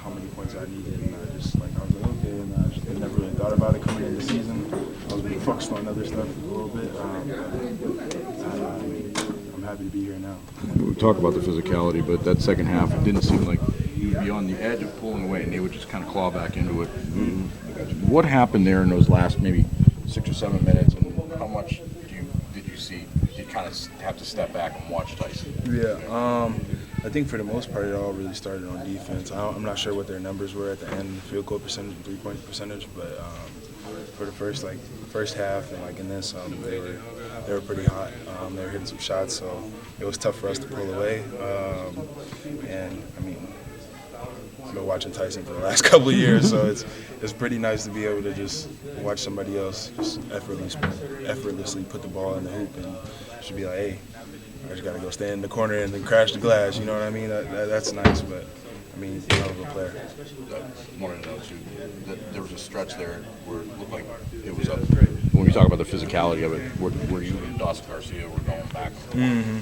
how many points I needed, and I was like, okay, and I just never really thought about it coming into the season. I was being focused on other stuff a little bit. I'm happy to be here now. We talk about the physicality, but that second half, it didn't seem like you'd be on the edge of pulling away, and they would just kind of claw back into it. Mm-hmm. What happened there in those last maybe 6 or 7 minutes, and how much did you see? Did you kind of have to step back and watch Tyson? Yeah, I think for the most part it all really started on defense. I'm not sure what their numbers were at the end, field goal percentage and three-point percentage, but for the first half and in this, they were pretty hot. They were hitting some shots, so it was tough for us to pull away. And I mean, I've been watching Tyson for the last couple of years, so it's pretty nice to be able to just watch somebody else just effortlessly put the ball in the hoop and just be like, hey, I just got to go stand in the corner and then crash the glass. You know what I mean? That's nice, but I mean, he's a hell of a player. I wanted to know too that there was a stretch there where it looked like it was up. When we talk about the physicality of it, where you and Dawson Garcia were going back. Mm-hmm.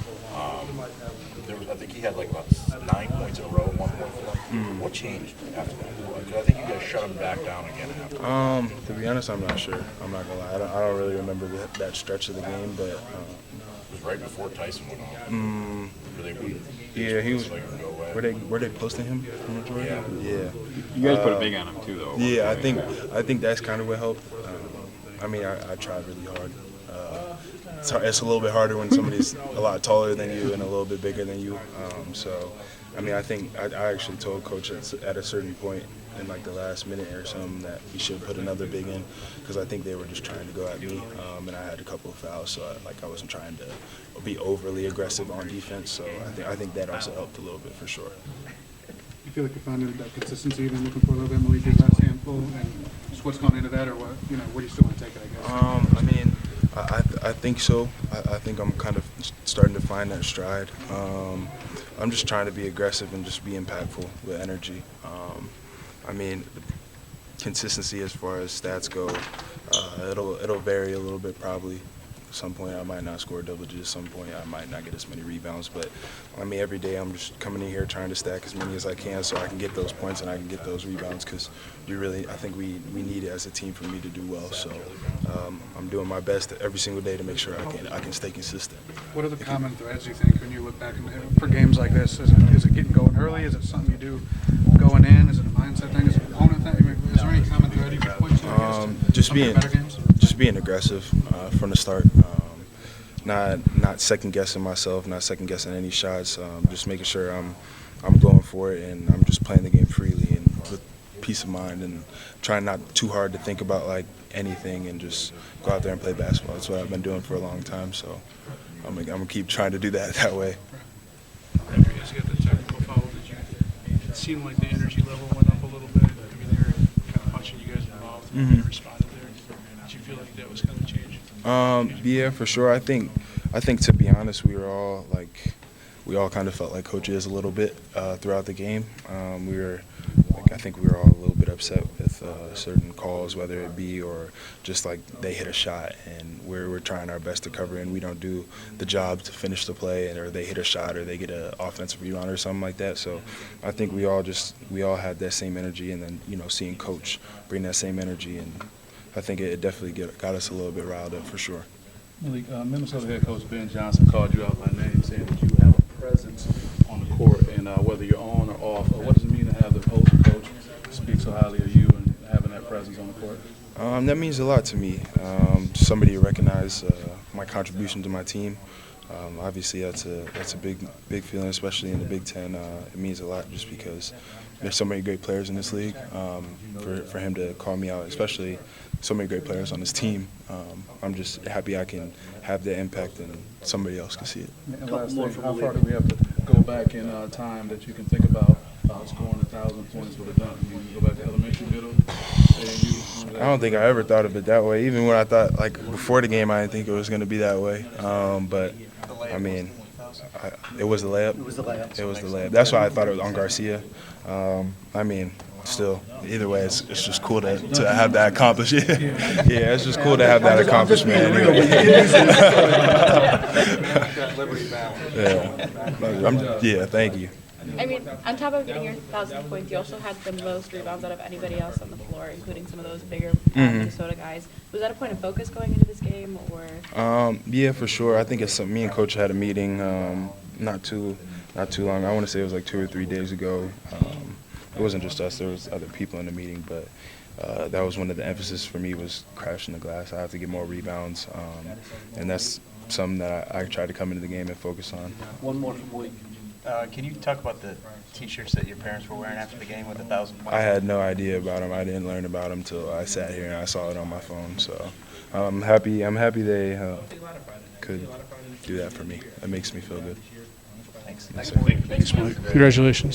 I think he had like about 9 points in a row, 1 point for him. What changed after that? I think you guys shut him back down again after. To be honest, I'm not sure. I'm not gonna lie. I don't really remember that stretch of the game, but. It was right before Tyson went off. Yeah, he was. Were they posting him from Georgia? Yeah. You guys put a big on him too, though. Yeah, I think that's kind of what helped. I mean, I tried really hard. It's a little bit harder when somebody's a lot taller than you and a little bit bigger than you. So, I mean, I think I actually told Coach at a certain point in like the last minute or something that we should put another big in because I think they were just trying to go at me, and I had a couple of fouls, so I wasn't trying to be overly aggressive on defense. So I think that also helped a little bit for sure. You feel like you found that consistency you've been looking for a little bit, Malik, these last handful, and just what's gone into that, or what where do you still want to take it? I guess. I mean, I think so. I think I'm kind of starting to find that stride. I'm just trying to be aggressive and just be impactful with energy. I mean, consistency as far as stats go, it'll vary a little bit probably. At some point I might not score double digits, at some point I might not get as many rebounds, but I mean every day I'm just coming in here trying to stack as many as I can so I can get those points and I can get those rebounds because I think we need it as a team for me to do well. So I'm doing my best every single day to make sure I can stay consistent. What are the common threads you think when you look back for games like this? Is it getting going early? Is it something you do going in? Is it a mindset thing? Is it an opponent thing? I mean, is there any common thread you can point to? Just being aggressive from the start. Not second guessing myself, not second guessing any shots. Just making sure I'm going for it and I'm just playing the game freely and with peace of mind and trying not too hard to think about like anything and just go out there and play basketball. That's what I've been doing for a long time. So I'm gonna keep trying to do that way. After you guys got the technical foul, it seemed like the energy level went up a little bit. I mean, they were kind of punching you guys involved and they responded there. Did you feel like that was going to change? Yeah, for sure. I think to be honest, we all kind of felt like coaches a little bit throughout the game. I think we were all a little bit upset with certain calls, whether it be or just like they hit a shot and we're trying our best to cover and we don't do the job to finish the play, or they hit a shot or they get an offensive rebound or something like that. So I think we all had that same energy, and then seeing Coach bring that same energy, and I think it definitely got us a little bit riled up for sure. Malik, Minnesota head coach Ben Johnson called you out by name, saying that you have a presence on the court, and whether you're on or off, what does it mean to have the opposing coach speak so highly of you and having that presence on the court? That means a lot to me. Somebody to recognize my contribution to my team. Obviously, that's a big feeling, especially in the Big Ten. It means a lot just because there's so many great players in this league. For him to call me out, especially so many great players on this team, I'm just happy I can have that impact and somebody else can see it. And last thing, how far do we have to go back in time that you can think about scoring 1,000 points with a dunk? You go back to elementary, middle, AAU? I don't think I ever thought of it that way. Even when I thought, like, before the game, I didn't think it was going to be that way. But, I mean, it was the layup. It was the layup. That's why I thought it was on Garcia. I mean, still, either way, it's just cool to have that accomplishment. Yeah, it's just cool to have that accomplishment. Yeah, thank you. I mean, on top of getting your 1,000 points, you also had the most rebounds out of anybody else on the floor, including some of those bigger Minnesota guys. Was that a point of focus going into this game, or? Yeah, for sure. I think it's something. Me and Coach had a meeting not too long. I want to say it was like 2 or 3 days ago. It wasn't just us. There was other people in the meeting, but that was one of the emphasis for me was crashing the glass. I have to get more rebounds, and that's something that I try to come into the game and focus on. One more from Malik. Can you talk about the T-shirts that your parents were wearing after the game with 1,000 points? I had no idea about them. I didn't learn about them until I sat here and I saw it on my phone. So I'm happy they could do that for me. It makes me feel good. Thanks. Yes, sir. Congratulations.